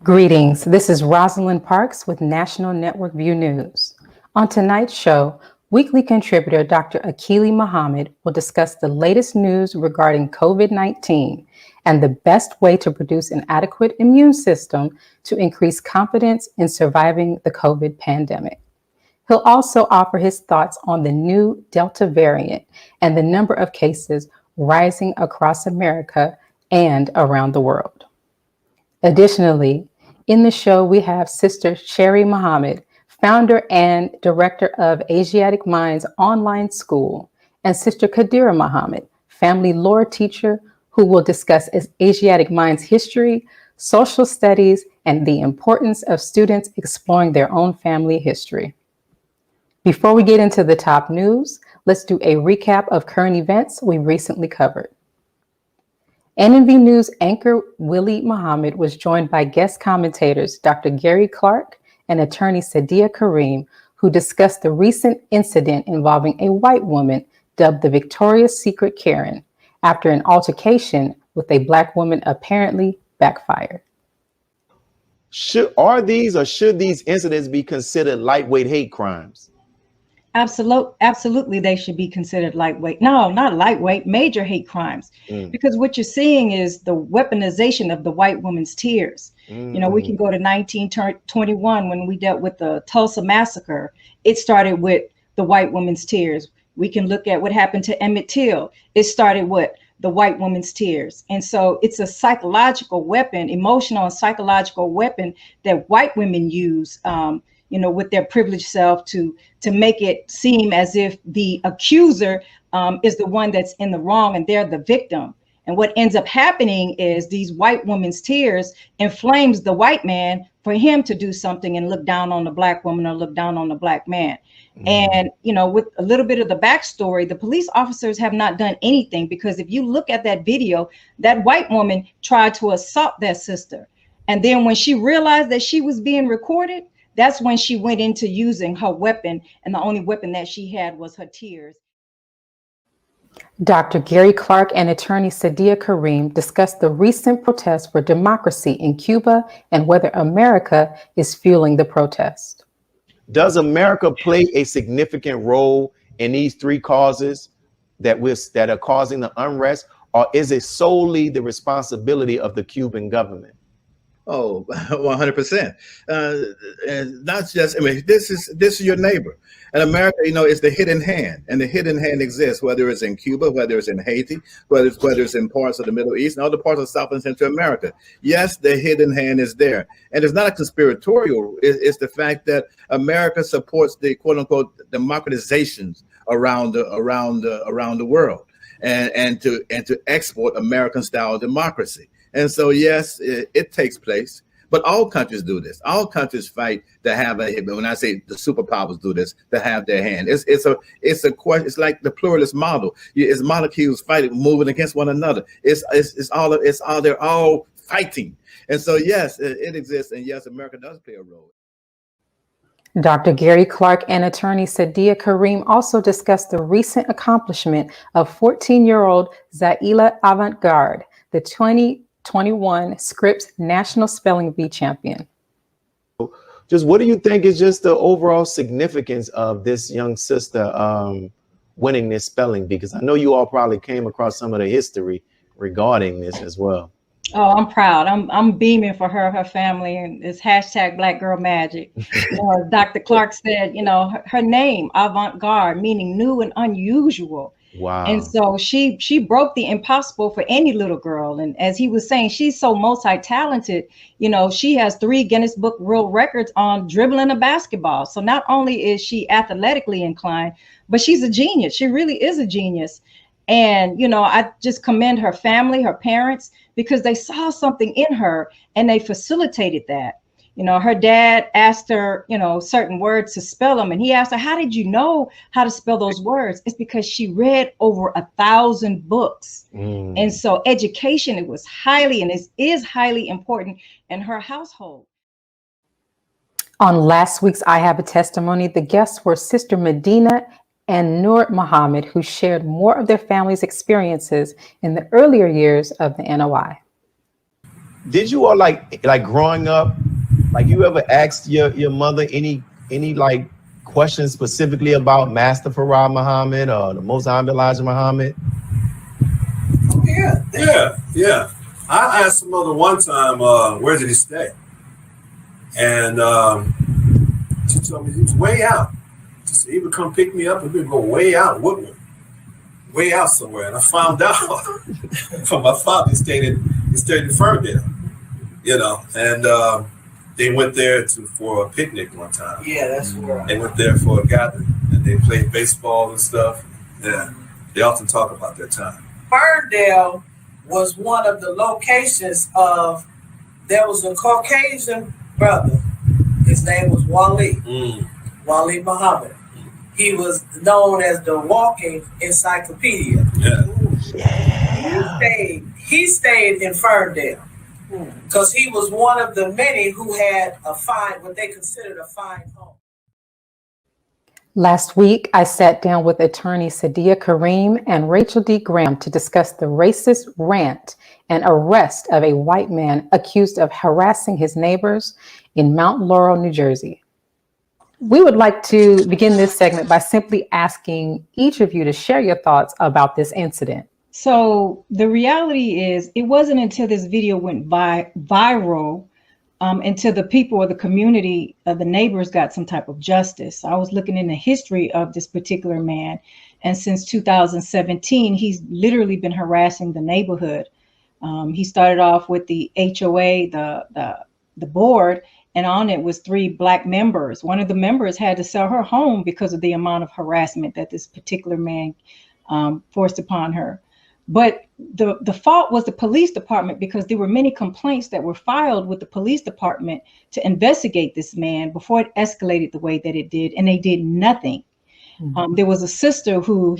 Greetings, this is Rosalind Parks with National Network View News. On tonight's show, weekly contributor Dr. Akili Muhammad will discuss the latest news regarding COVID-19 and the best way to produce an adequate immune system to increase confidence in surviving the COVID pandemic. He'll also offer his thoughts on the new Delta variant and the number of cases rising across America and around the world. Additionally, in the show, we have Sister Sherrie Muhammad, founder and director of Asiatic Minds Online School, and Sister Khadirah Muhammad, family lore teacher, who will discuss Asiatic Minds history, social studies, and the importance of students exploring their own family history. Before we get into the top news, let's do a recap of current events we recently covered. NNV News anchor Willie Muhammad was joined by guest commentators Dr. Gary Clark and attorney Sadia Kareem, who discussed the recent incident involving a white woman dubbed the Victoria's Secret Karen after an altercation with a Black woman apparently backfired. Should these incidents be considered lightweight hate crimes? Absolutely, they should be considered lightweight. No, not lightweight, major hate crimes. Because what you're seeing is the weaponization of the white woman's tears. You know, we can go to 1921 when we dealt with the Tulsa massacre. It started with the white woman's tears. We can look at what happened to Emmett Till. It started with the white woman's tears. And so it's a psychological weapon, emotional and psychological weapon that white women use, with their privileged self to make it seem as if the accuser is the one that's in the wrong and they're the victim. And what ends up happening is these white women's tears inflames the white man for him to do something and look down on the Black woman or look down on the Black man. And, with a little bit of the backstory, the police officers have not done anything, because if you look at that video, that white woman tried to assault that sister. And then when she realized that she was being recorded, that's when she went into using her weapon, and the only weapon that she had was her tears. Dr. Gary Clark and attorney Sadia Kareem discussed the recent protests for democracy in Cuba and whether America is fueling the protest. Does America play a significant role in these three causes that are causing the unrest, or is it solely the responsibility of the Cuban government? Oh, 100%. And not just, this is your neighbor. And America, is the hidden hand, and the hidden hand exists, whether it's in Cuba, whether it's in Haiti, whether it's in parts of the Middle East and other parts of South and Central America. Yes, the hidden hand is there. And it's not a conspiratorial. It's the fact that America supports the quote unquote democratizations around the world and to export American style democracy. And so, yes, it takes place, but all countries do this. All countries fight to have a. When I say the superpowers do this, to have their hand. It's a question. It's like the pluralist model. It's molecules fighting, moving against one another. They're all fighting. And so, yes, it exists, and yes, America does play a role. Dr. Gary Clark and attorney Sadia Kareem also discussed the recent accomplishment of 14-year-old Zaila Avant-Garde, the 2021 Scripps National Spelling Bee champion. Just what do you think is just the overall significance of this young sister winning this spelling bee? Because I know you all probably came across some of the history regarding this as well. Oh, I'm proud. I'm beaming for her family, and it's hashtag Black Girl Magic. Dr. Clark said, her name, avant-garde, meaning new and unusual. Wow. And so she broke the impossible for any little girl. And as he was saying, she's so multi-talented. She has 3 Guinness Book World Records on dribbling a basketball. So not only is she athletically inclined, but she's a genius. She really is a genius. And, I just commend her family, her parents, because they saw something in her and they facilitated that. Her dad asked her, certain words to spell them. And he asked her, how did you know how to spell those words? It's because she read over 1,000 books. And so education, it was highly, and it is highly important in her household. On last week's I Have a Testimony, the guests were Sister Medina and Nur Muhammad, who shared more of their family's experiences in the earlier years of the NOI. did you all like growing up, like you ever asked your mother any like questions specifically about Master Farah Muhammad or the Most Honorable Elijah Muhammad? Yeah. I asked the mother one time, where did he stay? And she told me he was way out. She said he would come pick me up and we'd go way out, Woodward, way out somewhere. And I found out from my father, he stayed in Ferndale, you know, and they went there for a picnic one time. Yeah, that's right. They went there for a gathering and they played baseball and stuff. Yeah, they often talk about their time. Ferndale was one of the locations of, there was a Caucasian brother. His name was Wali Muhammad. He was known as the walking encyclopedia. He stayed in Ferndale because he was one of the many who had what they considered a fine home. Last week, I sat down with attorney Sadia Kareem and Rachel D. Graham to discuss the racist rant and arrest of a white man accused of harassing his neighbors in Mount Laurel, New Jersey. We would like to begin this segment by simply asking each of you to share your thoughts about this incident. So the reality is, it wasn't until this video went viral until the people or the community of the neighbors got some type of justice. I was looking in the history of this particular man, and since 2017, he's literally been harassing the neighborhood. He started off with the HOA, the board, and on it was 3 Black members. One of the members had to sell her home because of the amount of harassment that this particular man forced upon her. But the fault was the police department, because there were many complaints that were filed with the police department to investigate this man before it escalated the way that it did, and they did nothing. There was a sister who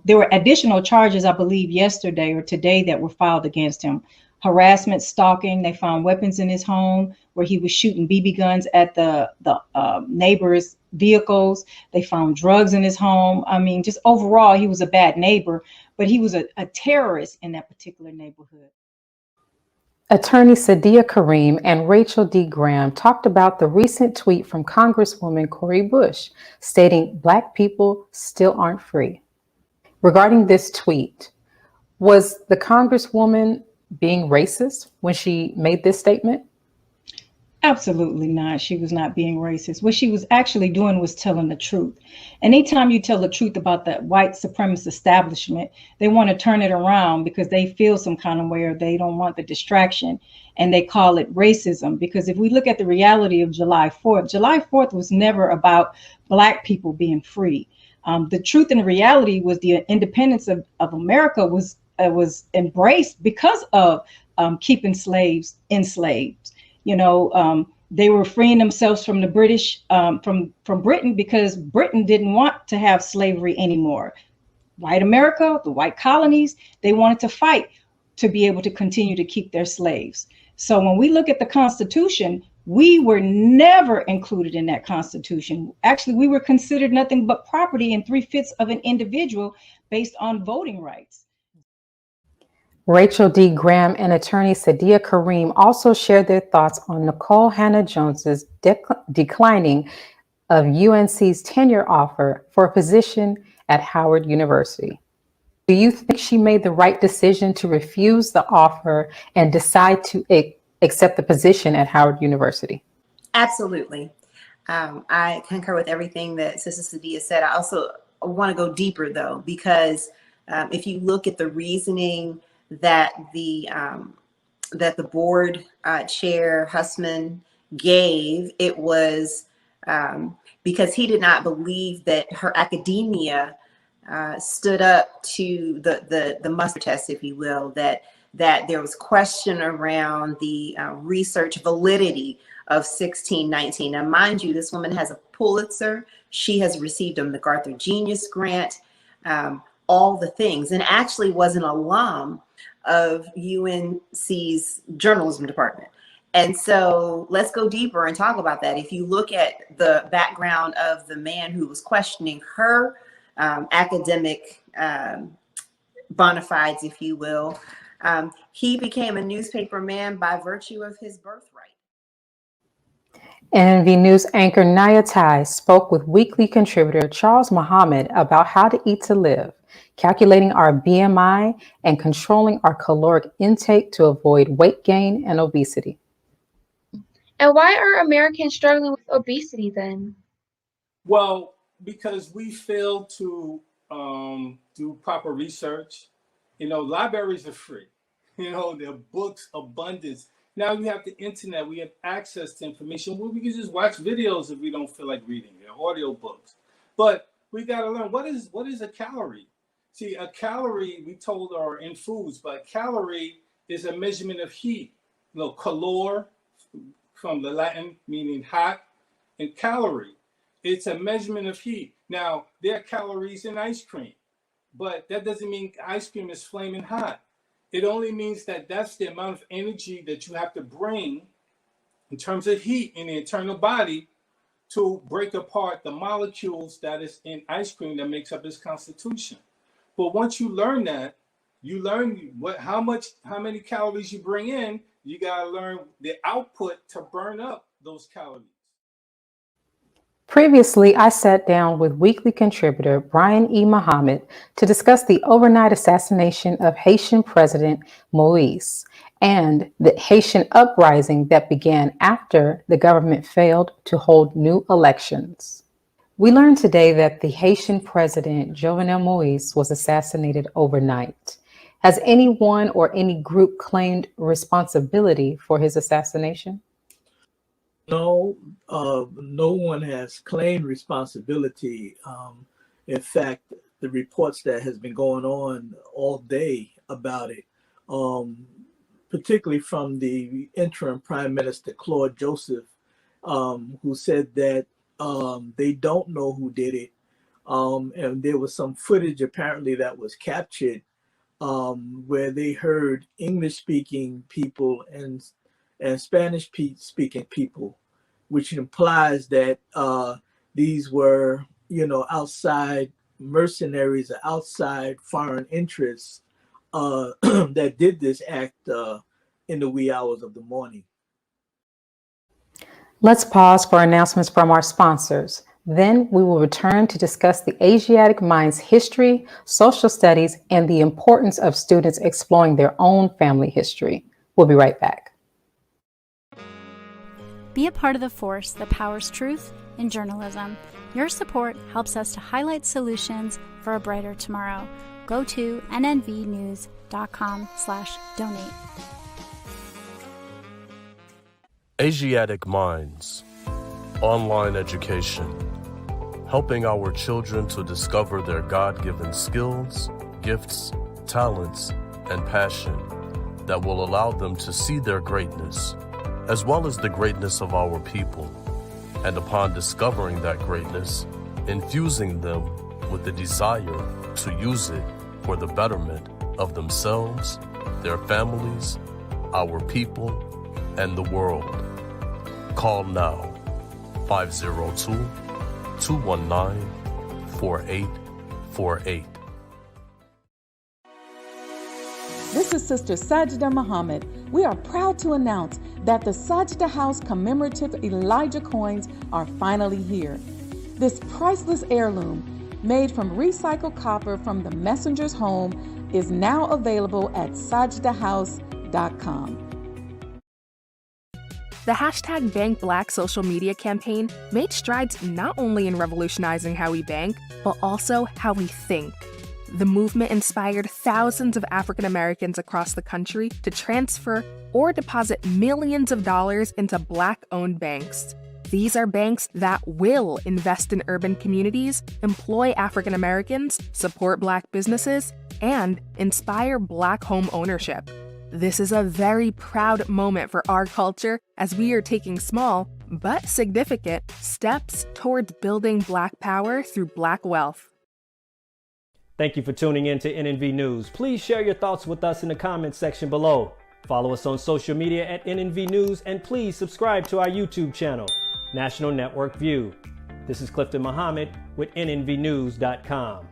there were additional charges, I believe, yesterday or today that were filed against him. Harassment, stalking. They found weapons in his home where he was shooting BB guns at the neighbors' vehicles. They found drugs in his home. I mean, just overall, he was a bad neighbor, but he was a terrorist in that particular neighborhood. Attorney Sadia Kareem and Rachel D. Graham talked about the recent tweet from Congresswoman Cori Bush stating Black people still aren't free. Regarding this tweet, was the Congresswoman being racist when she made this statement? Absolutely not. She was not being racist. What she was actually doing was telling the truth. Anytime you tell the truth about the white supremacist establishment, they want to turn it around because they feel some kind of way, or they don't want the distraction, and they call it racism. Because if we look at the reality of July 4th was never about Black people being free. The truth and the reality was the independence of America was embraced because of keeping slaves enslaved. They were freeing themselves from the British, from Britain, because Britain didn't want to have slavery anymore. White America, the white colonies, they wanted to fight to be able to continue to keep their slaves. So when we look at the Constitution, we were never included in that Constitution. Actually, we were considered nothing but property and 3/5 of an individual based on voting rights. Rachel D. Graham and attorney Sadia Kareem also shared their thoughts on Nicole Hannah Jones's declining of UNC's tenure offer for a position at Howard University. Do you think she made the right decision to refuse the offer and decide to accept the position at Howard University? Absolutely. I concur with everything that Sister Sadia said. I also want to go deeper, though, because if you look at the reasoning that the board chair Hussman gave, it was because he did not believe that her academia stood up to the muster test, if you will, that there was question around the research validity of 1619. Now, mind you, this woman has a Pulitzer. She has received a MacArthur Genius Grant, all the things, and actually was an alum of UNC's journalism department. And so let's go deeper and talk about that. If you look at the background of the man who was questioning her academic bona fides, if you will, He became a newspaper man by virtue of his birthright. NNV News anchor Naya Tai spoke with weekly contributor Charles Muhammad about how to eat to live, calculating our BMI, and controlling our caloric intake to avoid weight gain and obesity. And why are Americans struggling with obesity then? Well, because we fail to do proper research. Libraries are free. There are books abundance. Now we have the internet. We have access to information where we can just watch videos if we don't feel like reading. There are audio books. But we got to learn what is a calorie. See, a calorie, we told, are in foods, but a calorie is a measurement of heat. Calor, from the Latin meaning hot, and calorie. It's a measurement of heat. Now, there are calories in ice cream, but that doesn't mean ice cream is flaming hot. It only means that that's the amount of energy that you have to bring in terms of heat in the internal body to break apart the molecules that is in ice cream that makes up its constitution. But once you learn that, you learn how many calories you bring in. You got to learn the output to burn up those calories. Previously, I sat down with weekly contributor Brian E. Muhammad to discuss the overnight assassination of Haitian President Moïse and the Haitian uprising that began after the government failed to hold new elections. We learned today that the Haitian president Jovenel Moïse was assassinated overnight. Has anyone or any group claimed responsibility for his assassination? No, no one has claimed responsibility. In fact, the reports that has been going on all day about it, particularly from the interim Prime Minister Claude Joseph, who said that they don't know who did it. And there was some footage apparently that was captured where they heard English-speaking people and Spanish-speaking people, which implies that these were, outside mercenaries or outside foreign interests that did this act in the wee hours of the morning. Let's pause for announcements from our sponsors. Then we will return to discuss the Asiatic Minds History, social studies, and the importance of students exploring their own family history. We'll be right back. Be a part of the force that powers truth in journalism. Your support helps us to highlight solutions for a brighter tomorrow. Go to nnvnews.com/donate. Asiatic Minds, online education, helping our children to discover their God-given skills, gifts, talents, and passion that will allow them to see their greatness, as well as the greatness of our people, and upon discovering that greatness, infusing them with the desire to use it for the betterment of themselves, their families, our people, and the world. Call now, 502-219-4848. This is Sister Sherrie Muhammad. We are proud to announce that the Sajda House commemorative Elijah coins are finally here. This priceless heirloom, made from recycled copper from the messenger's home, is now available at sajdahouse.com. The hashtag Bank Black social media campaign made strides not only in revolutionizing how we bank, but also how we think. The movement inspired thousands of African Americans across the country to transfer or deposit millions of dollars into Black-owned banks. These are banks that will invest in urban communities, employ African Americans, support Black businesses, and inspire Black home ownership. This is a very proud moment for our culture as we are taking small, but significant, steps towards building Black power through Black wealth. Thank you for tuning in to NNV News. Please share your thoughts with us in the comments section below. Follow us on social media at NNV News, and please subscribe to our YouTube channel, National Network View. This is Clifton Muhammad with nnvnews.com.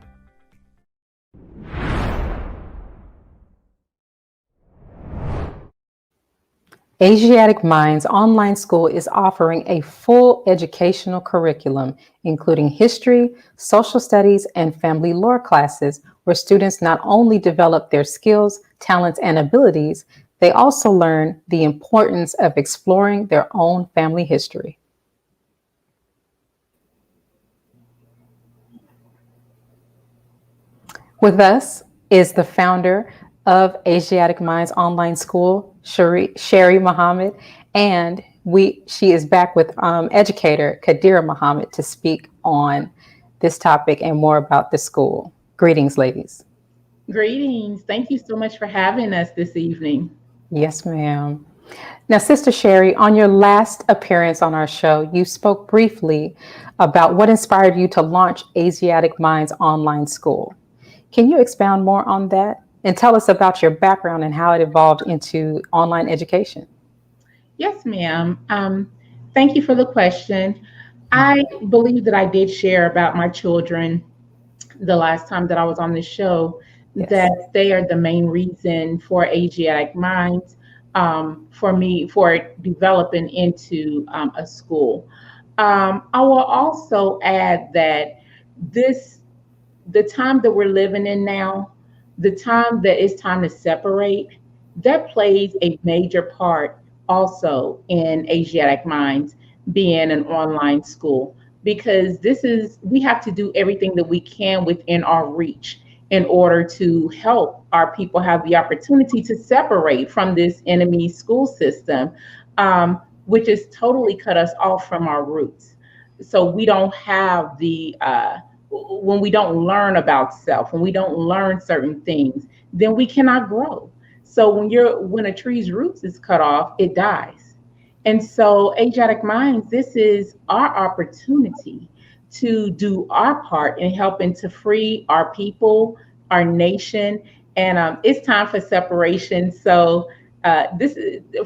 Asiatic Minds Online School is offering a full educational curriculum, including history, social studies, and family lore classes, where students not only develop their skills, talents, and abilities, they also learn the importance of exploring their own family history. With us is the founder of Asiatic Minds Online School, Sherrie Muhammad, and she is back with educator Khadirah Muhammad to speak on this topic and more about the school. Greetings, ladies. Greetings. Thank you so much for having us this evening. Yes, ma'am. Now, Sister Sherrie, on your last appearance on our show, you spoke briefly about what inspired you to launch Asiatic Minds Online School. Can you expound more on that and tell us about your background and how it evolved into online education? Yes, ma'am. Thank you for the question. I believe that I did share about my children the last time that I was on the show, yes, that they are the main reason for Asiatic Minds, for me, for developing into a school. I will also add that the time that we're living in now, the time that it's time to separate, that plays a major part also in Asiatic Minds being an online school, because we have to do everything that we can within our reach in order to help our people have the opportunity to separate from this enemy school system, which has totally cut us off from our roots. So we don't have when we don't learn about self, when we don't learn certain things, then we cannot grow. So when a tree's roots is cut off, it dies. And so Asiatic Minds, this is our opportunity to do our part in helping to free our people, our nation, and it's time for separation. So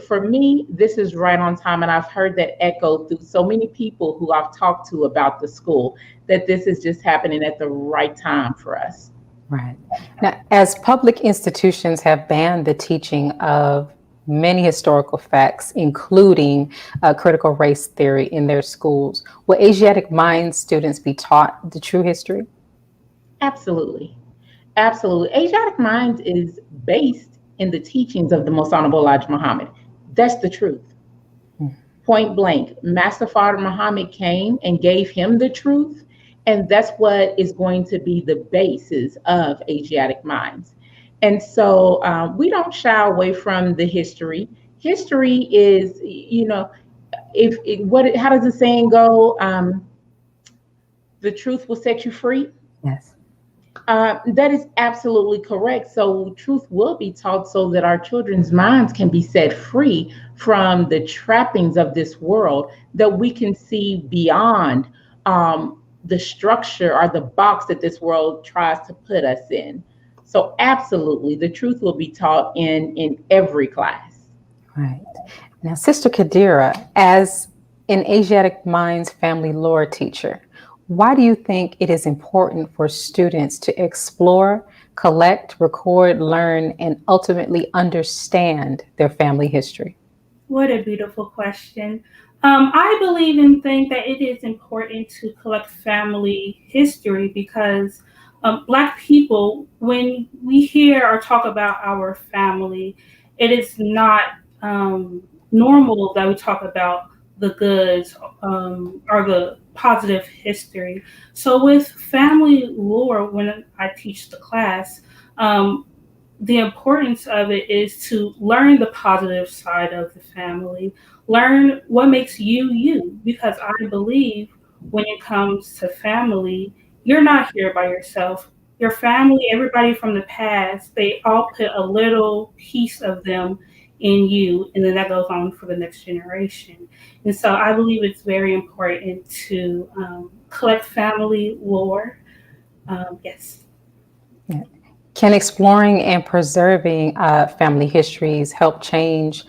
for me, this is right on time, and I've heard that echo through so many people who I've talked to about the school, that this is just happening at the right time for us. Right. Now, as public institutions have banned the teaching of many historical facts, including critical race theory in their schools, will Asiatic Minds students be taught the true history? Absolutely. Absolutely. Asiatic Minds is based in the teachings of the Most Honorable Elijah Muhammad. That's the truth. Point blank. Master Father Muhammad came and gave him the truth, and that's what is going to be the basis of Asiatic Minds. And so we don't shy away from the history. History is, how does the saying go? The truth will set you free. Yes. That is absolutely correct. So truth will be taught so that our children's minds can be set free from the trappings of this world, that we can see beyond the structure or the box that this world tries to put us in. So absolutely, the truth will be taught in every class. Right. Now, Sister Khadirah, as an Asiatic Minds family lore teacher, why do you think it is important for students to explore, collect, record, learn, and ultimately understand their family history? What a beautiful question. I believe and think that it is important to collect family history because Black people, when we hear or talk about our family, it is not normal that we talk about the goods or the positive history. So with family lore, when I teach the class, the importance of it is to learn the positive side of the family, learn what makes you you, because I believe when it comes to family, you're not here by yourself. Your family, everybody from the past, they all put a little piece of them in you, and then that goes on for the next generation. And so I believe it's very important to collect family lore. Yes. Yeah. Can exploring and preserving family histories help change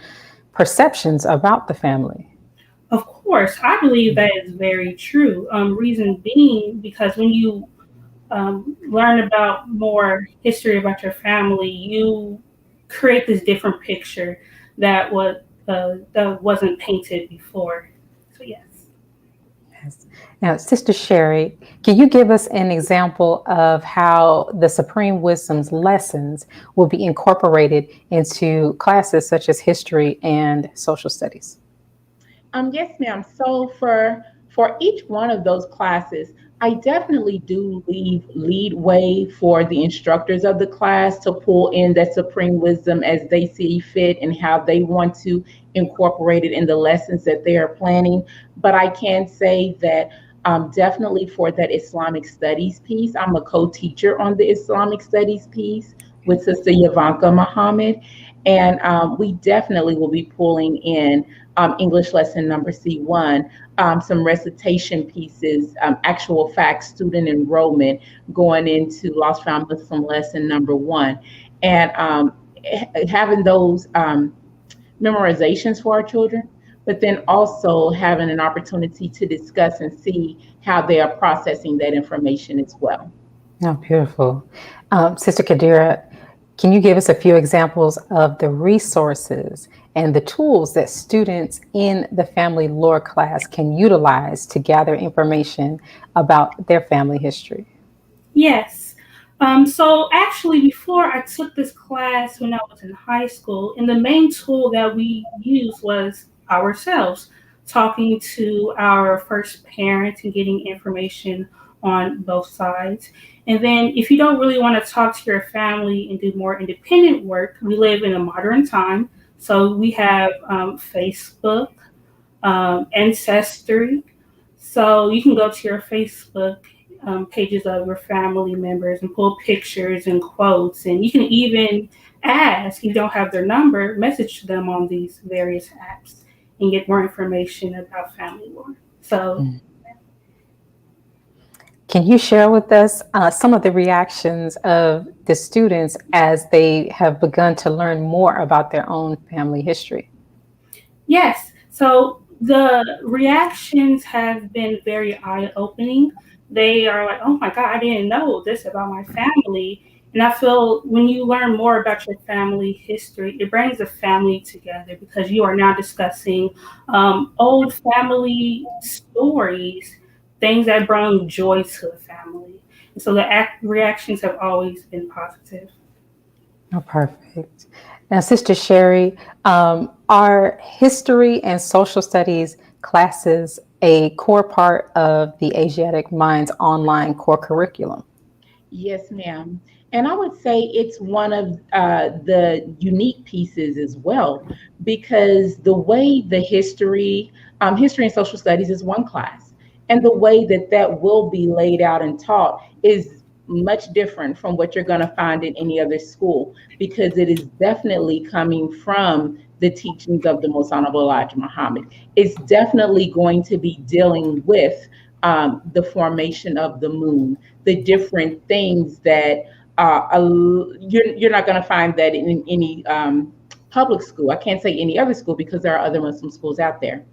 perceptions about the family? Of course, I believe that is very true. Reason being, because when you learn about more history about your family, you create this different picture that what that wasn't painted before. So yes. Yes. Now, Sister Sherrie, can you give us an example of how the Supreme Wisdom's lessons will be incorporated into classes such as history and social studies? Yes, ma'am. So for each one of those classes, I definitely do leave lead way for the instructors of the class to pull in that supreme wisdom as they see fit and how they want to incorporate it in the lessons that they are planning. But I can say that definitely for that Islamic studies piece, I'm a co-teacher on the Islamic studies piece with Sister Muhammad. And we definitely will be pulling in English lesson number C1, some recitation pieces, actual facts, student enrollment going into Lost Found Muslim lesson number 1. And having those memorizations for our children, but then also having an opportunity to discuss and see how they are processing that information as well. Oh, beautiful. Sister Khadirah, can you give us a few examples of the resources and the tools that students in the family lore class can utilize to gather information about their family history? Yes. So actually, before I took this class when I was in high school, and the main tool that we used was ourselves, talking to our first parents and getting information on both sides. And then if you don't really want to talk to your family and do more independent work, we live in a modern time. So we have Facebook, Ancestry. So you can go to your Facebook pages of your family members and pull pictures and quotes. And you can even ask, if you don't have their number, message them on these various apps and get more information about family lore. So can you share with us some of the reactions of the students as they have begun to learn more about their own family history? Yes. So the reactions have been very eye-opening. They are like, oh my God, I didn't know this about my family. And I feel when you learn more about your family history, it brings the family together because you are now discussing old family stories, things that bring joy to the family. And so the reactions have always been positive. Oh, perfect. Now, Sister Sherrie, are history and social studies classes a core part of the Asiatic Minds online core curriculum? Yes, ma'am. And I would say it's one of the unique pieces as well, because the way the history and social studies is one class, and the way that that will be laid out and taught is much different from what you're going to find in any other school, because it is definitely coming from the teachings of the Most Honorable Elijah Muhammad. It's definitely going to be dealing with the formation of the moon, the different things that you're not going to find that in any public school. I can't say any other school because there are other Muslim schools out there,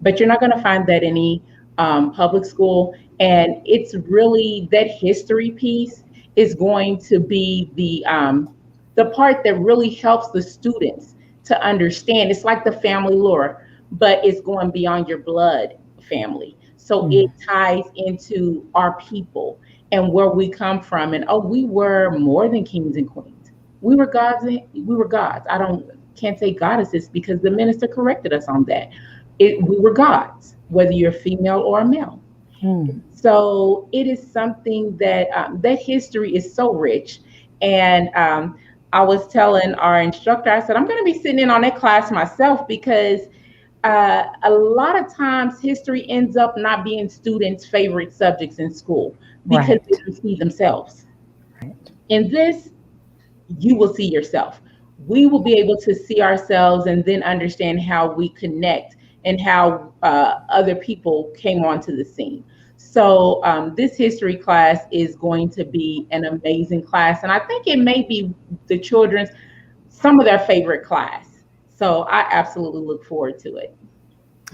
but you're not going to find that in any public school. And it's really that history piece is going to be the part that really helps the students to understand. It's like the family lore, but it's going beyond your blood family. So it ties into our people and where we come from. And we were more than kings and queens. We were gods. We were gods. Can't say goddesses because the minister corrected us on that. We were gods, whether you're female or a male. So it is something that that history is so rich. And I was telling our instructor, I said, I'm going to be sitting in on that class myself because a lot of times history ends up not being students' favorite subjects in school because they don't see themselves. In this, you will see yourself. We will be able to see ourselves and then understand how we connect and how other people came onto the scene. So this history class is going to be an amazing class. And I think it may be the children's, some of their favorite class. So I absolutely look forward to it.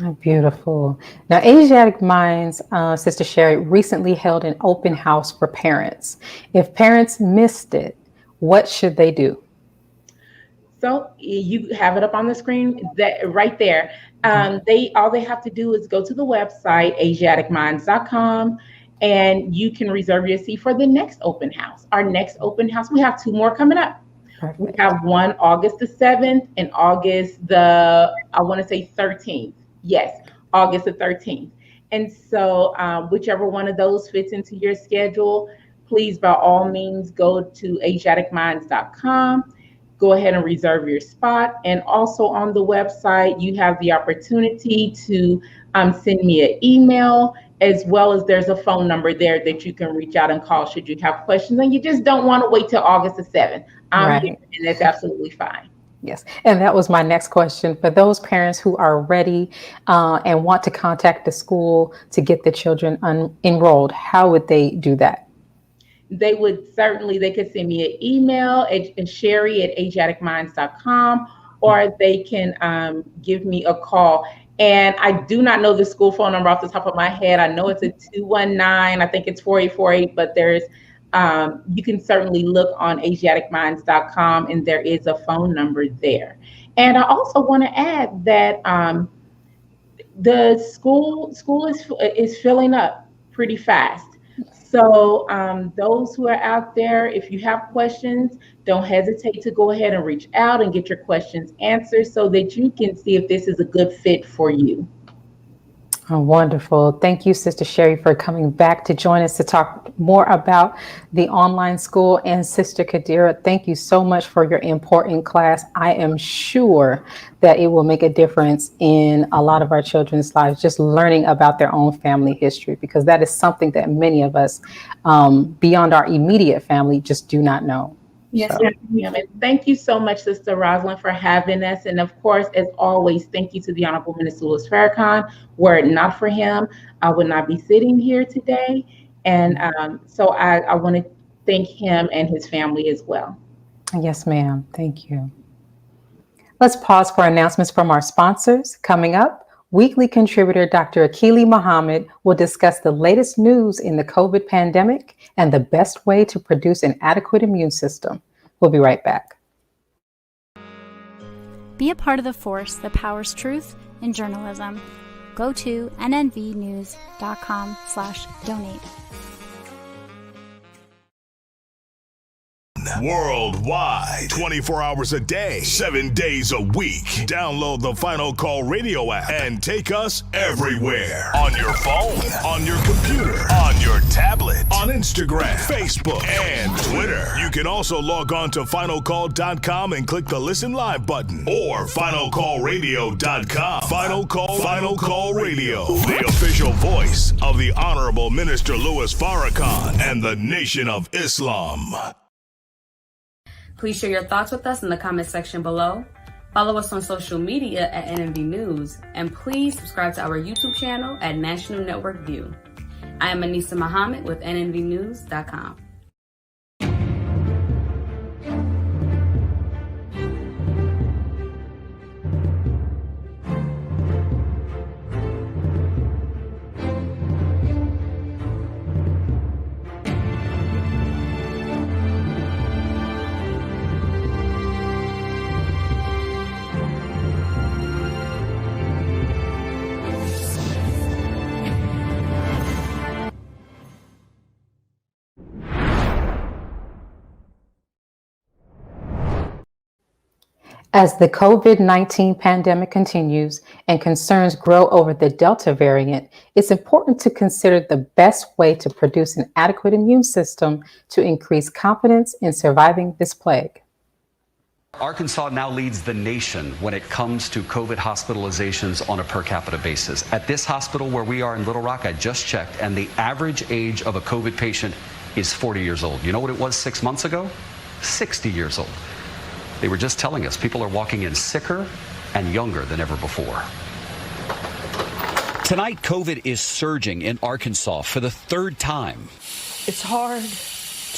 Oh, beautiful. Now, Asiatic Minds, Sister Sherrie, recently held an open house for parents. If parents missed it, what should they do? So you have it up on the screen that right there. All they have to do is go to the website, asiaticminds.com, and you can reserve your seat for the next open house. Our next open house, we have 2 more coming up. Perfect. We have one August the 7th and August the, I want to say 13th. Yes, August the 13th. And so whichever one of those fits into your schedule, please, by all means, go to asiaticminds.com. Go ahead and reserve your spot. And also on the website, you have the opportunity to send me an email, as well as there's a phone number there that you can reach out and call should you have questions and you just don't want to wait till August the 7th. I'm here, and that's absolutely fine. Yes, and that was my next question. For those parents who are ready and want to contact the school to get the children enrolled, how would they do that? They could send me an email at Sherrie@asiaticminds.com, or they can give me a call. And I do not know the school phone number off the top of my head. I know it's a 219, I think it's 4848, but there's, you can certainly look on Asiaticminds.com and there is a phone number there. And I also want to add that the school is filling up pretty fast. So those who are out there, if you have questions, don't hesitate to go ahead and reach out and get your questions answered so that you can see if this is a good fit for you. Oh, wonderful. Thank you, Sister Sherrie, for coming back to join us to talk more about the online school. And Sister Khadirah, thank you so much for your important class. I am sure that it will make a difference in a lot of our children's lives, just learning about their own family history, because that is something that many of us beyond our immediate family just do not know. Yes, ma'am. And thank you so much, Sister Rosalind, for having us. And of course, as always, thank you to the Honorable Minister Louis Farrakhan. Were it not for him, I would not be sitting here today. And so I want to thank him and his family as well. Yes, ma'am. Thank you. Let's pause for announcements from our sponsors. Coming up, weekly contributor Dr. Akili Muhammad will discuss the latest news in the COVID pandemic and the best way to produce an adequate immune system. We'll be right back. Be a part of the force that powers truth in journalism. Go to nnvnews.com/donate. Worldwide, 24 hours a day, 7 days a week. Download the Final Call Radio app and take us everywhere. On your phone, on your computer, on your tablet, on Instagram, Facebook, and Twitter. You can also log on to finalcall.com and click the Listen Live button, or finalcallradio.com. Final Call Radio, the official voice of the Honorable Minister Louis Farrakhan and the Nation of Islam. Please share your thoughts with us in the comment section below. Follow us on social media at NNV News, and please subscribe to our YouTube channel at National Network View. I am Anissa Muhammad with nnvnews.com. As the COVID-19 pandemic continues and concerns grow over the Delta variant, it's important to consider the best way to produce an adequate immune system to increase confidence in surviving this plague. Arkansas now leads the nation when it comes to COVID hospitalizations on a per capita basis. At this hospital where we are in Little Rock, I just checked, and the average age of a COVID patient is 40 years old. You know what it was 6 months ago? 60 years old. They were just telling us people are walking in sicker and younger than ever before. Tonight, COVID is surging in Arkansas for the third time. It's hard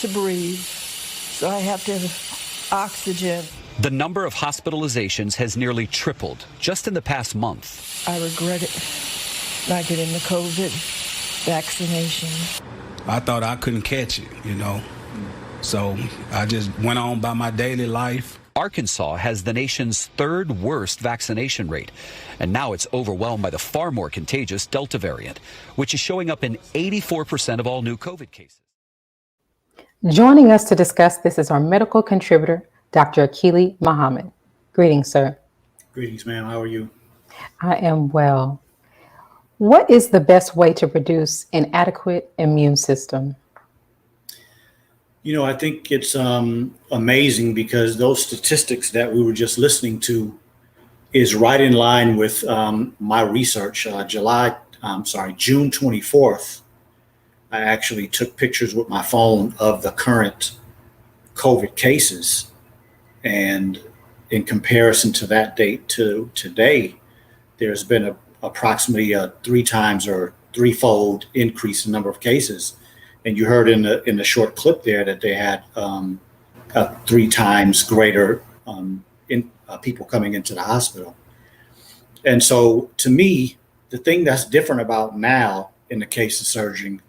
to breathe, so I have to have oxygen. The number of hospitalizations has nearly tripled just in the past month. I regret it, not getting the COVID vaccination. I thought I couldn't catch it, So I just went on by my daily life. Arkansas has the nation's third worst vaccination rate, and now it's overwhelmed by the far more contagious Delta variant, which is showing up in 84% of all new COVID cases. Joining us to discuss this is our medical contributor, Dr. Akili Muhammad. Greetings, sir. Greetings, ma'am. How are you? I am well. What is the best way to produce an adequate immune system? You know, I think it's amazing because those statistics that we were just listening to is right in line with my research. June 24th, I actually took pictures with my phone of the current COVID cases. And in comparison to that date to today, there's been approximately a 3 times or threefold increase in number of cases. And you heard in the short clip there that they had 3 times greater people coming into the hospital. And so to me, the thing that's different about now in the cases surging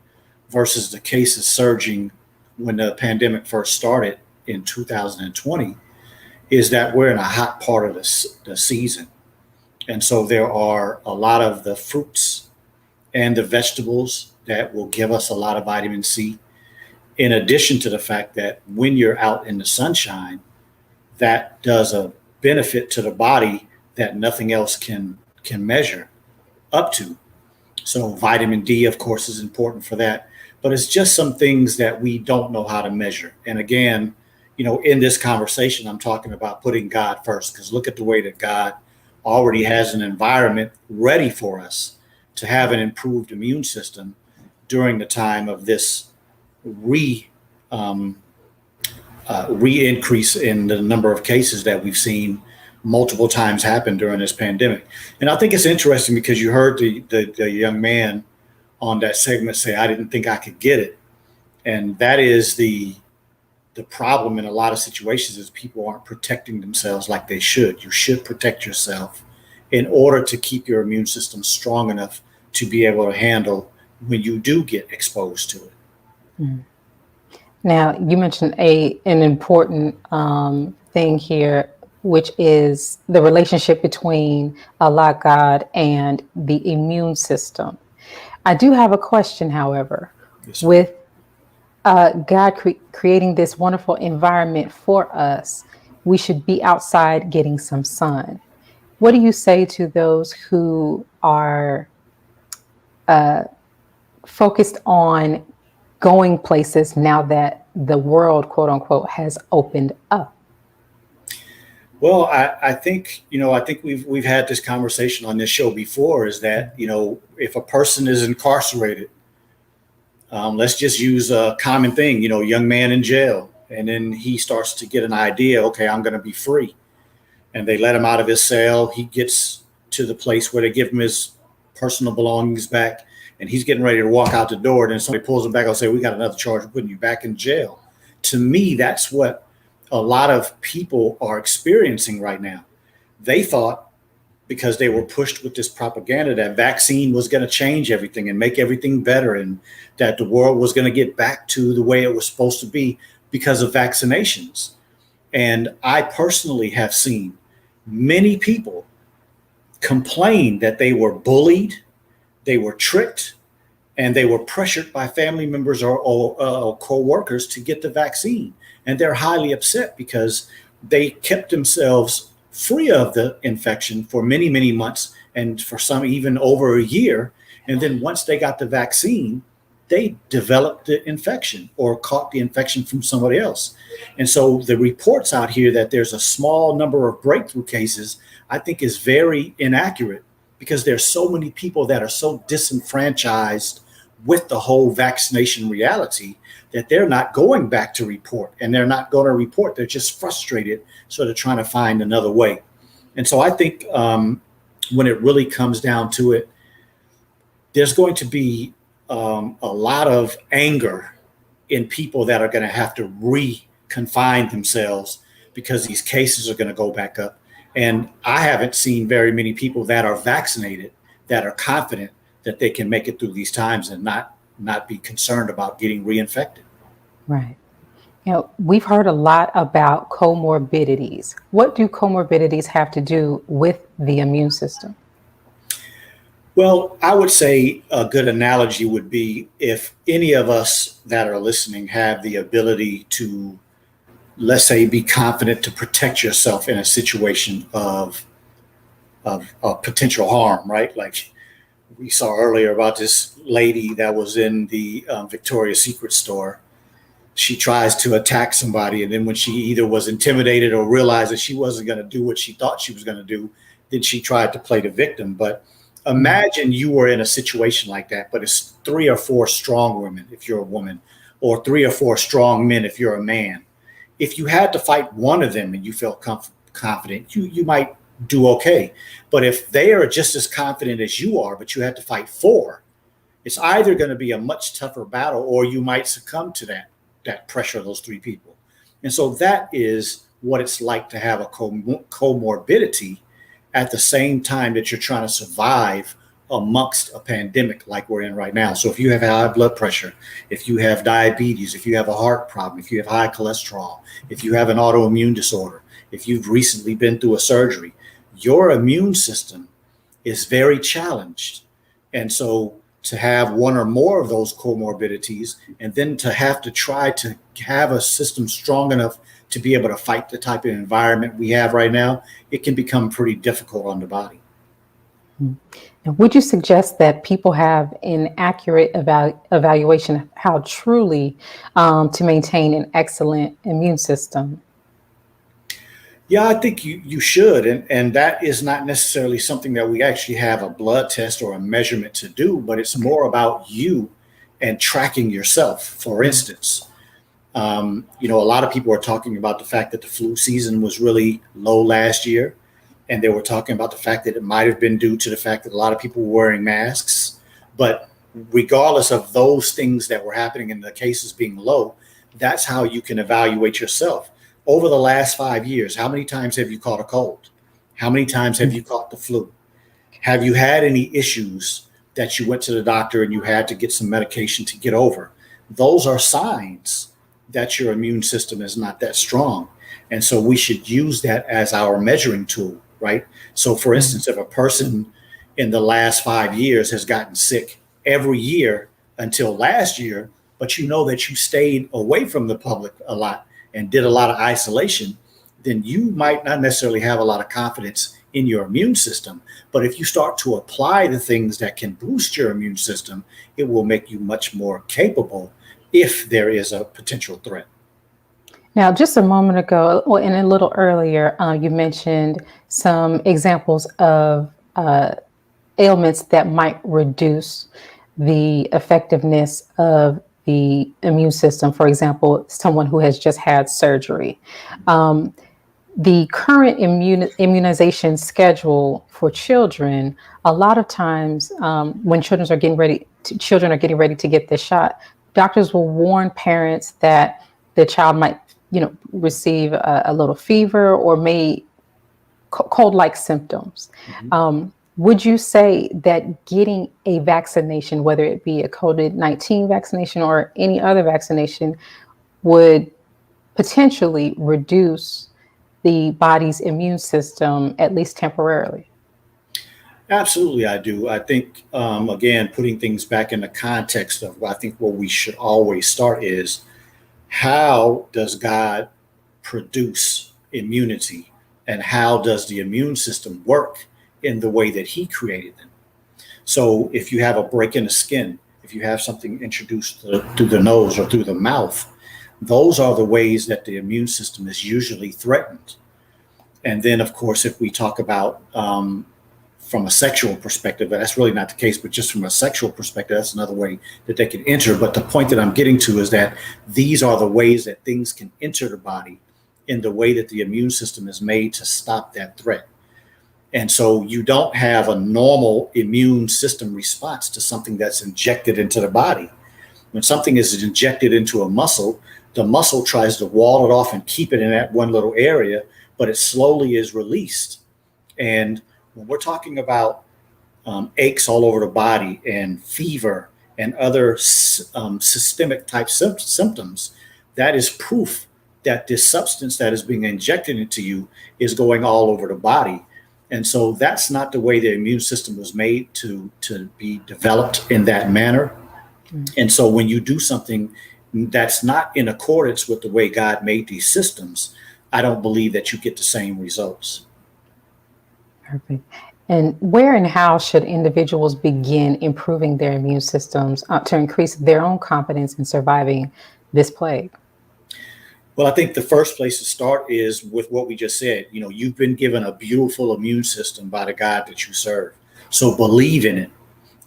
versus the cases surging when the pandemic first started in 2020 is that we're in a hot part of the season. And so there are a lot of the fruits and the vegetables that will give us a lot of vitamin C, in addition to the fact that when you're out in the sunshine, that does a benefit to the body that nothing else can measure up to. So vitamin D, of course, is important for that, but it's just some things that we don't know how to measure. And again, you know, in this conversation, I'm talking about putting God first, because look at the way that God already has an environment ready for us to have an improved immune system during the time of this re-increase in the number of cases that we've seen multiple times happen during this pandemic. And I think it's interesting because you heard the young man on that segment say, I didn't think I could get it. And that is the problem in a lot of situations is people aren't protecting themselves like they should. You should protect yourself in order to keep your immune system strong enough to be able to handle when you do get exposed to it. Mm. Now, you mentioned an important thing here, which is the relationship between Allah, God, and the immune system. I do have a question, however. Yes, with God creating this wonderful environment for us, we should be outside getting some sun. What do you say to those who are focused on going places now that the world, quote unquote, has opened up? Well, I think we've had this conversation on this show before, is that, you know, if a person is incarcerated, let's just use a common thing, you know, young man in jail, and then he starts to get an idea, okay, I'm going to be free. And they let him out of his cell. He gets to the place where they give him his personal belongings back, and he's getting ready to walk out the door. And then somebody pulls him back and say, we got another charge, we're putting you back in jail. To me, that's what a lot of people are experiencing right now. They thought, because they were pushed with this propaganda, that vaccine was going to change everything and make everything better, and that the world was going to get back to the way it was supposed to be because of vaccinations. And I personally have seen many people complain that they were bullied, they were tricked, and they were pressured by family members or co-workers to get the vaccine. And they're highly upset because they kept themselves free of the infection for many, many months, and for some even over a year. And then once they got the vaccine, they developed the infection or caught the infection from somebody else. And so the reports out here that there's a small number of breakthrough cases, I think is very inaccurate, because there's so many people that are so disenfranchised with the whole vaccination reality that they're not going back to report, and they're not going to report. They're just frustrated. So they're trying to find another way. And so I think when it really comes down to it, there's going to be a lot of anger in people that are going to have to re-confine themselves because these cases are going to go back up. And I haven't seen very many people that are vaccinated that are confident that they can make it through these times and not be concerned about getting reinfected. Right. We've heard a lot about comorbidities. What do comorbidities have to do with the immune system? Well, I would say a good analogy would be if any of us that are listening have the ability to, let's say, be confident to protect yourself in a situation of potential harm, right? Like we saw earlier about this lady that was in the Victoria's Secret store. She tries to attack somebody, and then when she either was intimidated or realized that she wasn't going to do what she thought she was going to do, then she tried to play the victim. But imagine you were in a situation like that, but it's 3 or 4 strong women if you're a woman, or 3 or 4 strong men if you're a man. If you had to fight one of them and you felt confident, you might do okay. But if they are just as confident as you are, but you had to fight 4, it's either going to be a much tougher battle, or you might succumb to that pressure of those 3 people. And so that is what it's like to have a comorbidity at the same time that you're trying to survive amongst a pandemic like we're in right now. So if you have high blood pressure, if you have diabetes, if you have a heart problem, if you have high cholesterol, if you have an autoimmune disorder, if you've recently been through a surgery, your immune system is very challenged. And so to have one or more of those comorbidities, and then to have to try to have a system strong enough to be able to fight the type of environment we have right now, it can become pretty difficult on the body. And would you suggest that people have an accurate evaluation of how truly to maintain an excellent immune system? Yeah, I think you should. And that is not necessarily something that we actually have a blood test or a measurement to do, but it's more about you and tracking yourself. For instance, a lot of people are talking about the fact that the flu season was really low last year. And they were talking about the fact that it might have been due to the fact that a lot of people were wearing masks. But regardless of those things that were happening and the cases being low, that's how you can evaluate yourself. Over the last 5 years, how many times have you caught a cold? How many times have you caught the flu? Have you had any issues that you went to the doctor and you had to get some medication to get over? Those are signs that your immune system is not that strong. And so we should use that as our measuring tool, right? So for instance, if a person in the last 5 years has gotten sick every year until last year, but you know that you stayed away from the public a lot and did a lot of isolation, then you might not necessarily have a lot of confidence in your immune system. But if you start to apply the things that can boost your immune system, it will make you much more capable if there is a potential threat. Now, just a moment ago, and a little earlier, you mentioned some examples of ailments that might reduce the effectiveness of the immune system. For example, someone who has just had surgery. The current immunization schedule for children, a lot of times when children are getting ready to get this shot, doctors will warn parents that the child might, receive a little fever or may cold-like symptoms. Would you say that getting a vaccination, whether it be a COVID-19 vaccination or any other vaccination, would potentially reduce the body's immune system, at least temporarily? Absolutely, I do. I think, again, putting things back in the context of I think what we should always start is, how does God produce immunity, and how does the immune system work in the way that he created them? So if you have a break in the skin, if you have something introduced through the nose or through the mouth, those are the ways that the immune system is usually threatened. And then, of course, if we talk about from a sexual perspective, that's really not the case, but just from a sexual perspective, that's another way that they can enter. But the point that I'm getting to is that these are the ways that things can enter the body in the way that the immune system is made to stop that threat. And so you don't have a normal immune system response to something that's injected into the body. When something is injected into a muscle, the muscle tries to wall it off and keep it in that one little area, but it slowly is released. And when we're talking about aches all over the body and fever and other systemic type symptoms, that is proof that this substance that is being injected into you is going all over the body. And so that's not the way the immune system was made to be developed in that manner. And so when you do something that's not in accordance with the way God made these systems, I don't believe that you get the same results. Perfect. And where and how should individuals begin improving their immune systems to increase their own confidence in surviving this plague? Well, I think the first place to start is with what we just said. You know, you've been given a beautiful immune system by the God that you serve. So believe in it.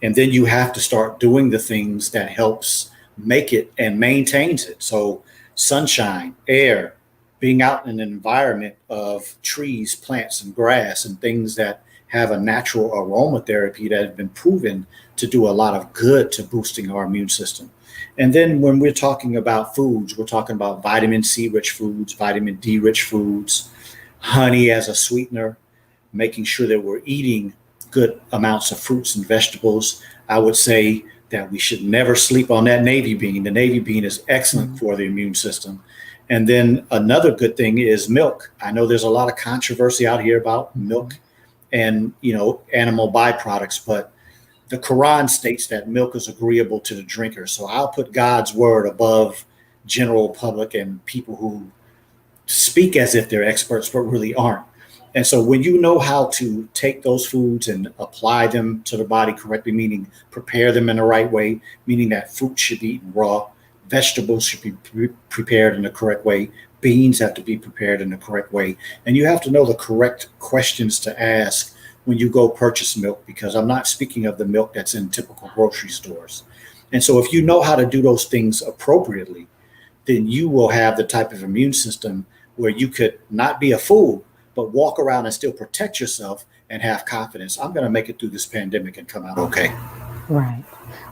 And then you have to start doing the things that helps make it and maintains it. So sunshine, air, being out in an environment of trees, plants, and grass, and things that have a natural aromatherapy that have been proven to do a lot of good to boosting our immune system. And then when we're talking about foods, we're talking about vitamin C rich foods, vitamin D rich foods, honey as a sweetener, making sure that we're eating good amounts of fruits and vegetables. I would say that we should never sleep on that navy bean. The navy bean is excellent for the immune system. And then another good thing is milk. I know there's a lot of controversy out here about milk and, you know, animal byproducts, but the Quran states that milk is agreeable to the drinker. So I'll put God's word above general public and people who speak as if they're experts, but really aren't. And so when you know how to take those foods and apply them to the body correctly, meaning prepare them in the right way, meaning that fruit should be eaten raw, vegetables should be prepared in the correct way, beans have to be prepared in the correct way. And you have to know the correct questions to ask when you go purchase milk, because I'm not speaking of the milk that's in typical grocery stores. And so if you know how to do those things appropriately, then you will have the type of immune system where you could not be a fool, but walk around and still protect yourself and have confidence. I'm going to make it through this pandemic and come out okay. Right.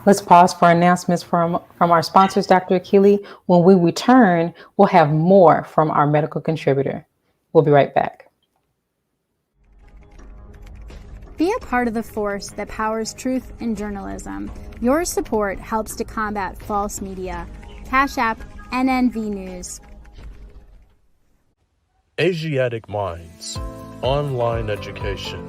Let's pause for announcements from our sponsors, Dr. Akili. When we return, we'll have more from our medical contributor. We'll be right back. Be a part of the force that powers truth in journalism. Your support helps to combat false media. Cash App NNV News. Asiatic Minds, online education,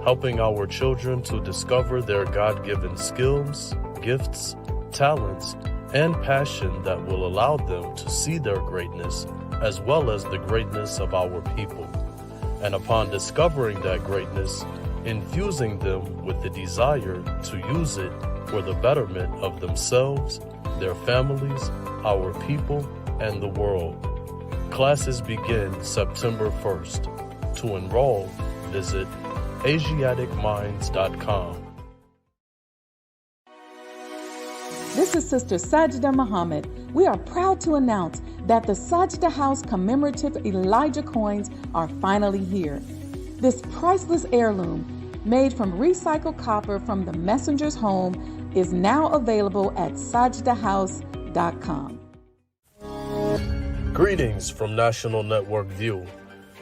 helping our children to discover their God-given skills, gifts, talents, and passion that will allow them to see their greatness as well as the greatness of our people. And upon discovering that greatness, infusing them with the desire to use it for the betterment of themselves, their families, our people, and the world. Classes begin September 1st. To enroll, visit AsiaticMinds.com. This is Sister Sherrie Muhammad. We are proud to announce that the Sajda House commemorative Elijah coins are finally here. This priceless heirloom, made from recycled copper from the messenger's home, is now available at sajdahouse.com. Greetings from National Network View.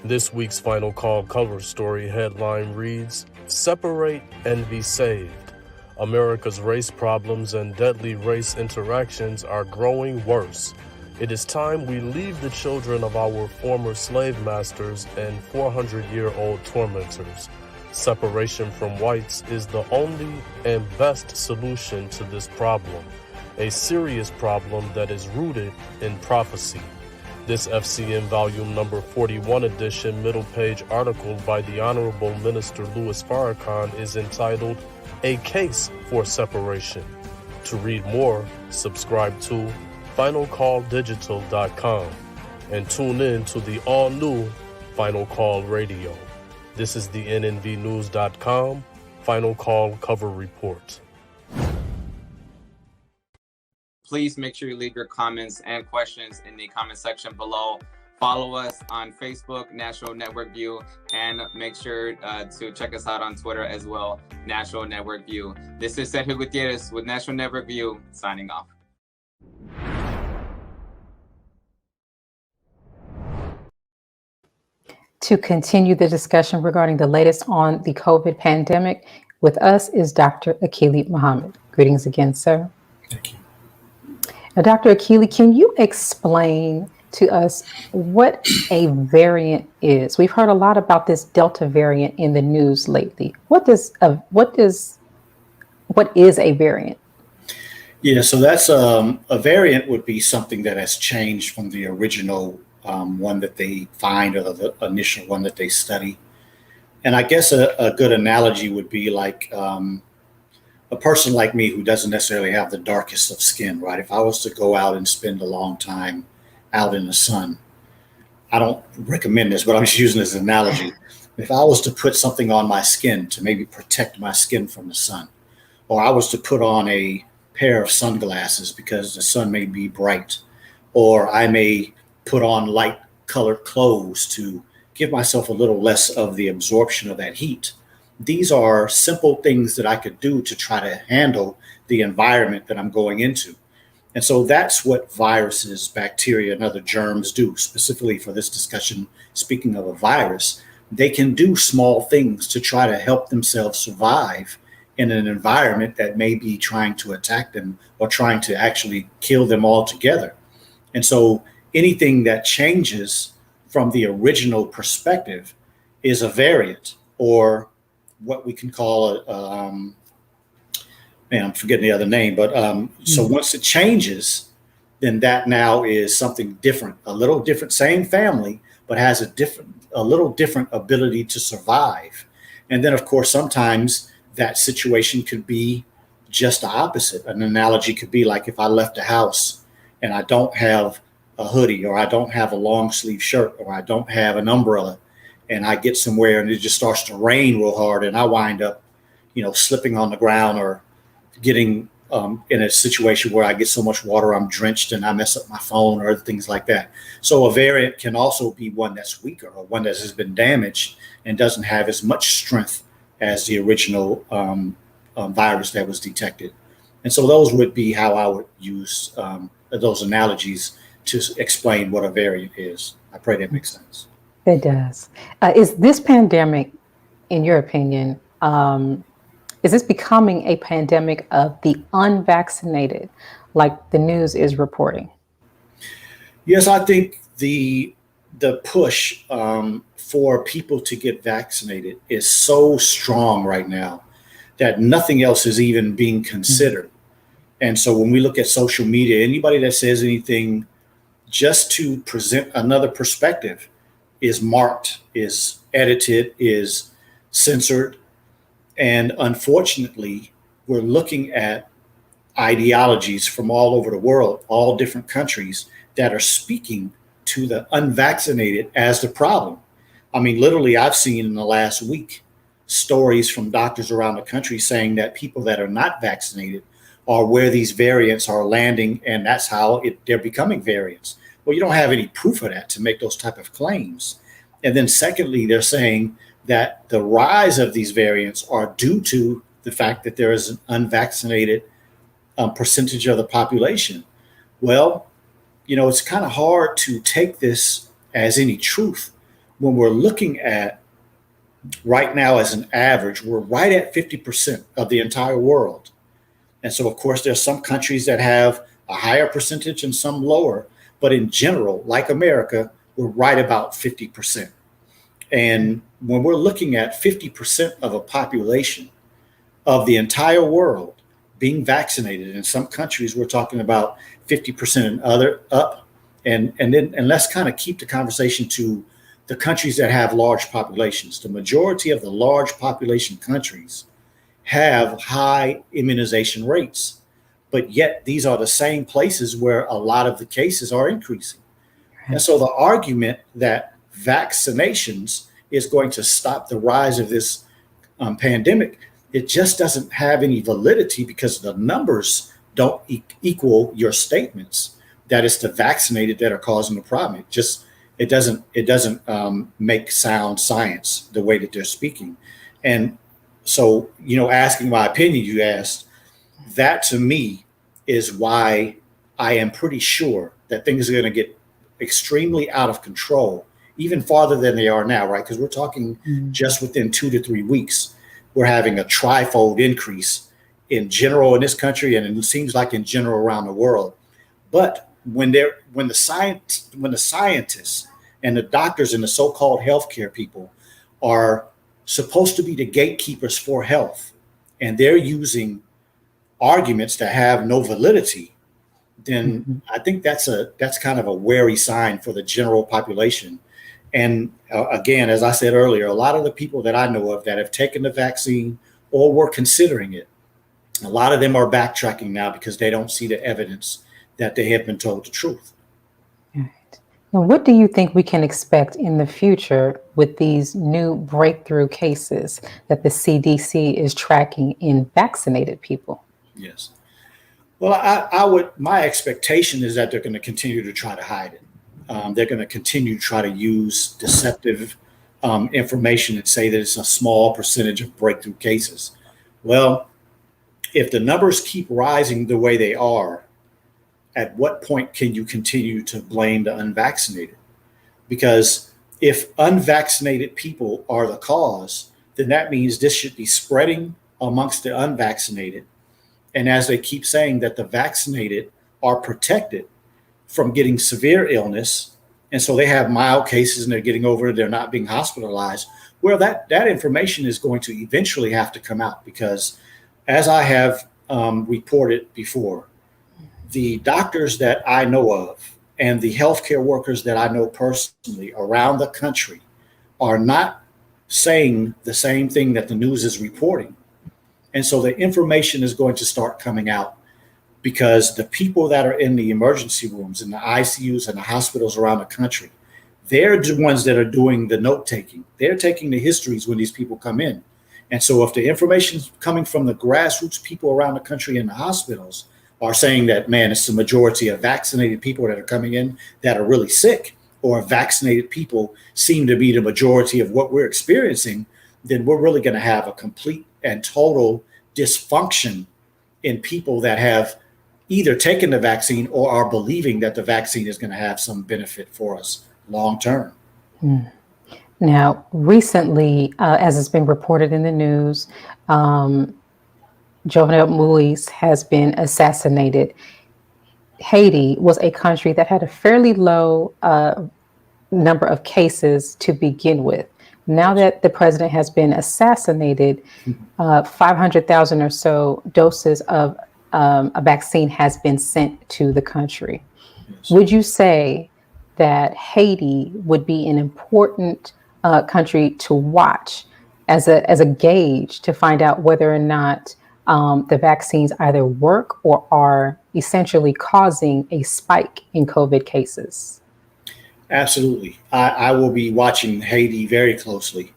This week's Final Call cover story headline reads, "Separate and Be Saved. America's race problems and deadly race interactions are growing worse. It is time we leave the children of our former slave masters and 400-year-old tormentors. Separation from whites is the only and best solution to this problem, a serious problem that is rooted in prophecy." This FCM volume number 41 edition middle page article by the Honorable Minister Louis Farrakhan is entitled "A Case for Separation." To read more, subscribe to finalcalldigital.com and tune in to the all-new Final Call Radio. This is the NNVnews.com Final Call cover report. Please make sure you leave your comments and questions in the comment section below. Follow us on Facebook, National Network View, and make sure to check us out on Twitter as well, National Network View. This is Sergio Gutierrez with National Network View, signing off. To continue the discussion regarding the latest on the COVID pandemic, with us is Dr. Akili Muhammad. Greetings again, sir. Thank you. Now, Dr. Akili, can you explain to us what a variant is? We've heard a lot about this Delta variant in the news lately. What is a variant? Yeah, so that's a variant would be something that has changed from the original one that they find, or the initial one that they study. And I guess a good analogy would be like a person like me who doesn't necessarily have the darkest of skin, right? If I was to go out and spend a long time out in the sun, I don't recommend this, but I'm just using this as an analogy. If I was to put something on my skin to maybe protect my skin from the sun, or I was to put on a pair of sunglasses because the sun may be bright, or I may put on light colored clothes to give myself a little less of the absorption of that heat. These are simple things that I could do to try to handle the environment that I'm going into. And so that's what viruses, bacteria, and other germs do. Specifically for this discussion, speaking of a virus, they can do small things to try to help themselves survive in an environment that may be trying to attack them or trying to actually kill them altogether. And so anything that changes from the original perspective is a variant, or what we can call I'm forgetting the other name, but so once it changes, then that now is something different, a little different, same family, but has a little different ability to survive. And then of course, sometimes that situation could be just the opposite. An analogy could be like if I left the house and I don't have a hoodie, or I don't have a long sleeve shirt, or I don't have an umbrella, and I get somewhere and it just starts to rain real hard, and I wind up, slipping on the ground, or getting in a situation where I get so much water I'm drenched and I mess up my phone, or other things like that. So a variant can also be one that's weaker, or one that has been damaged and doesn't have as much strength as the original virus that was detected. And so those would be how I would use those analogies to explain what a variant is. I pray that makes sense. It does. Is this pandemic, in your opinion, is this becoming a pandemic of the unvaccinated, like the news is reporting? Yes, I think the push for people to get vaccinated is so strong right now that nothing else is even being considered. And so when we look at social media, anybody that says anything just to present another perspective is marked, is edited, is censored. And unfortunately, we're looking at ideologies from all over the world, all different countries, that are speaking to the unvaccinated as the problem. I mean, literally, I've seen in the last week stories from doctors around the country saying that people that are not vaccinated are where these variants are landing, and that's how they're becoming variants. Well, you don't have any proof of that to make those type of claims. And then secondly, they're saying that the rise of these variants are due to the fact that there is an unvaccinated percentage of the population. Well, it's kind of hard to take this as any truth when we're looking at right now as an average, we're right at 50% of the entire world. And so, of course, there's some countries that have a higher percentage and some lower. But in general, like America, we're right about 50%. And when we're looking at 50% of a population of the entire world being vaccinated, in some countries, we're talking about 50% and other up. And let's kind of keep the conversation to the countries that have large populations. The majority of the large population countries have high immunization rates, but yet these are the same places where a lot of the cases are increasing. And so the argument that vaccinations is going to stop the rise of this pandemic, it just doesn't have any validity, because the numbers don't equal your statements that it's the vaccinated that are causing the problem. It doesn't make sound science the way that they're speaking. And so, asking my opinion, you asked, that to me is why I am pretty sure that things are going to get extremely out of control, even farther than they are now, right? Because we're talking just within 2 to 3 weeks, we're having a trifold increase in general in this country, and it seems like in general around the world. But when the scientists and the doctors and the so-called healthcare people are supposed to be the gatekeepers for health, and they're using arguments that have no validity, then I think that's kind of a wary sign for the general population. And again, as I said earlier, a lot of the people that I know of that have taken the vaccine or were considering it, a lot of them are backtracking now because they don't see the evidence that they have been told the truth. Now, what do you think we can expect in the future with these new breakthrough cases that the CDC is tracking in vaccinated people? Yes. Well, my expectation is that they're going to continue to try to hide it. They're going to continue to try to use deceptive information and say that it's a small percentage of breakthrough cases. Well, if the numbers keep rising the way they are, at what point can you continue to blame the unvaccinated? Because if unvaccinated people are the cause, then that means this should be spreading amongst the unvaccinated. And as they keep saying that the vaccinated are protected from getting severe illness, and so they have mild cases and they're getting over it, they're not being hospitalized, well, that information is going to eventually have to come out because, as I have reported before, the doctors that I know of and the healthcare workers that I know personally around the country are not saying the same thing that the news is reporting. And so the information is going to start coming out because the people that are in the emergency rooms, in the ICUs and the hospitals around the country, they're the ones that are doing the note taking. They're taking the histories when these people come in. And so if the information is coming from the grassroots people around the country in the hospitals are saying that, man, it's the majority of vaccinated people that are coming in that are really sick, or vaccinated people seem to be the majority of what we're experiencing, then we're really going to have a complete and total dysfunction in people that have either taken the vaccine or are believing that the vaccine is going to have some benefit for us long term. Now, recently, as it's been reported in the news, Jovenel Moise has been assassinated. Haiti was a country that had a fairly low number of cases to begin with. Now that the president has been assassinated, 500,000 or so doses of a vaccine has been sent to the country. Yes. Would you say that Haiti would be an important country to watch as a gauge to find out whether or not the vaccines either work or are essentially causing a spike in COVID cases? Absolutely. I will be watching Haiti very closely.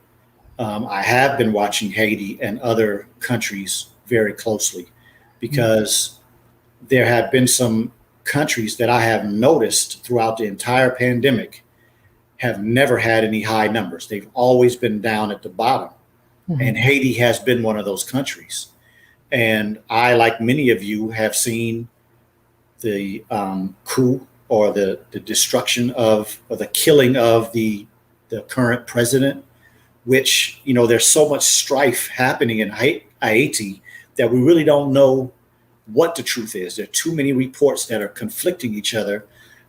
I have been watching Haiti and other countries very closely because there have been some countries that I have noticed throughout the entire pandemic have never had any high numbers. They've always been down at the bottom. Mm-hmm. And Haiti has been one of those countries. And I, like many of you, have seen the coup or the destruction of, or the killing of the current president, which, you know, there's so much strife happening in Haiti that we really don't know what the truth is. There are too many reports that are conflicting each other.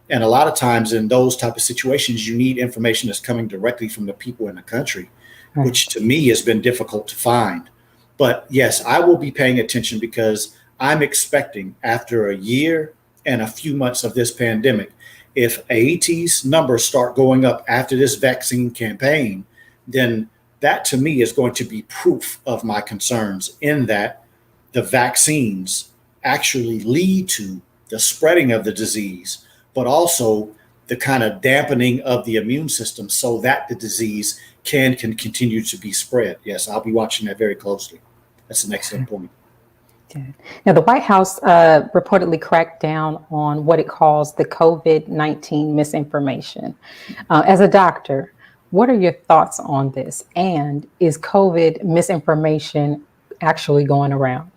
And a lot of times in those type of situations, you need information that's coming directly from the people in the country, right, which to me has been difficult to find. But yes, I will be paying attention because I'm expecting after a year and a few months of this pandemic, if Haiti's numbers start going up after this vaccine campaign, then that to me is going to be proof of my concerns in that the vaccines actually lead to the spreading of the disease, but also the kind of dampening of the immune system so that the disease can continue to be spread. Yes, I'll be watching that very closely. That's an excellent point. Now, the White House reportedly cracked down on what it calls the COVID-19 misinformation. As a doctor, what are your thoughts on this? And is COVID misinformation actually going around?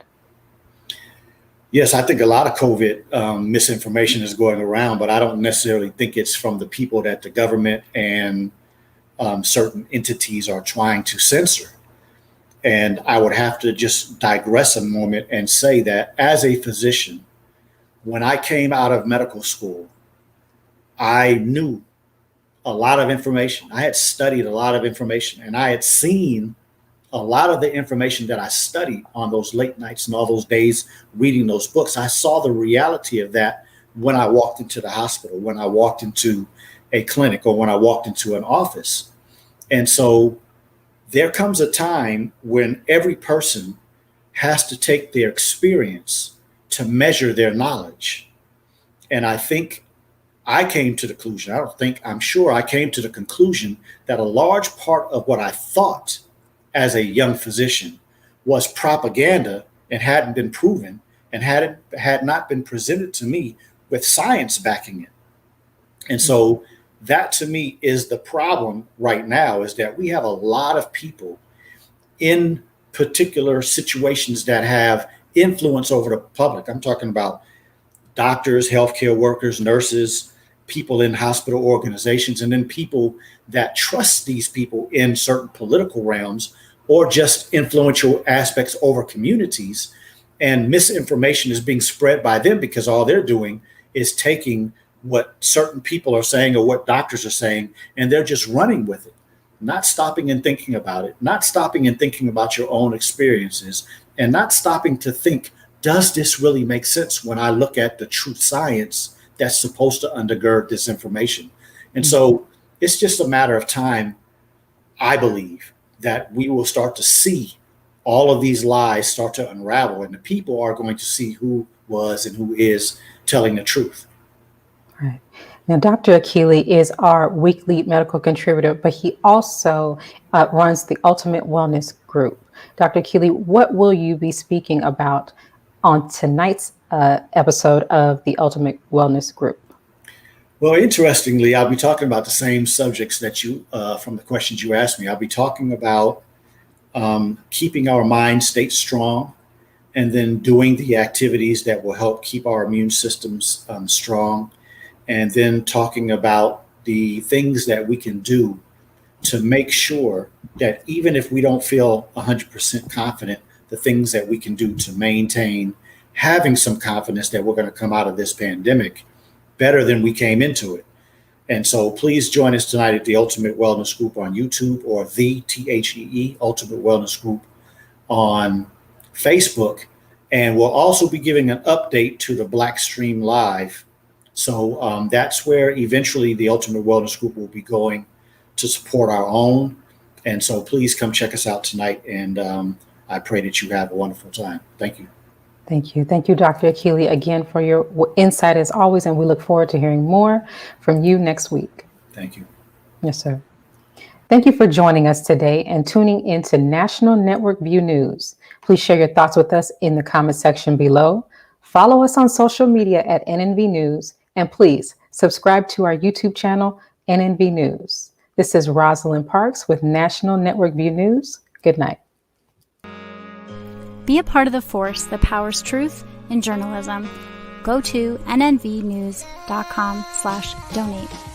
Yes, I think a lot of COVID misinformation is going around, but I don't necessarily think it's from the people that the government and certain entities are trying to censor. And I would have to just digress a moment and say that as a physician, when I came out of medical school, I knew a lot of information. I had studied a lot of information, and I had seen a lot of the information that I studied on those late nights and all those days reading those books. I saw the reality of that when I walked into the hospital, when I walked into a clinic, or when I walked into an office. And so there comes a time when every person has to take their experience to measure their knowledge. And I think I came to the conclusion, I'm sure I came to the conclusion that a large part of what I thought as a young physician was propaganda and hadn't been proven and had not been presented to me with science backing it. And so that to me is the problem right now, is that we have a lot of people in particular situations that have influence over the public. I'm talking about doctors, healthcare workers, nurses, people in hospital organizations, and then people that trust these people in certain political realms or just influential aspects over communities. And misinformation is being spread by them because all they're doing is taking what certain people are saying or what doctors are saying, and they're just running with it, not stopping and thinking about it, not stopping and thinking about your own experiences, and not stopping to think, does this really make sense when I look at the true science that's supposed to undergird this information? And so it's just a matter of time, I believe, that we will start to see all of these lies start to unravel, and the people are going to see who was and who is telling the truth. Right. Now, Dr. Akili is our weekly medical contributor, but he also runs the Ultimate Wellness Group. Dr. Akili, what will you be speaking about on tonight's episode of the Ultimate Wellness Group? Well, interestingly, I'll be talking about the same subjects that you, from the questions you asked me. I'll be talking about keeping our mind state strong, and then doing the activities that will help keep our immune systems strong, and then talking about the things that we can do to make sure that even if we don't feel 100% confident, the things that we can do to maintain having some confidence that we're going to come out of this pandemic better than we came into it. And so please join us tonight at the Ultimate Wellness Group on YouTube, or the THEE Ultimate Wellness Group on Facebook. And we'll also be giving an update to the Black Stream Live. So that's where eventually the Ultimate Wellness Group will be going to support our own. And so please come check us out tonight. And I pray that you have a wonderful time. Thank you. Thank you. Thank you, Dr. Akili, again for your insight as always. And we look forward to hearing more from you next week. Thank you. Yes, sir. Thank you for joining us today and tuning into National Network View News. Please share your thoughts with us in the comment section below. Follow us on social media at NNV News, and please subscribe to our YouTube channel, NNV News. This is Rosalind Parks with National Network View News. Good night. Be a part of the force that powers truth in journalism. Go to nnvnews.com/donate.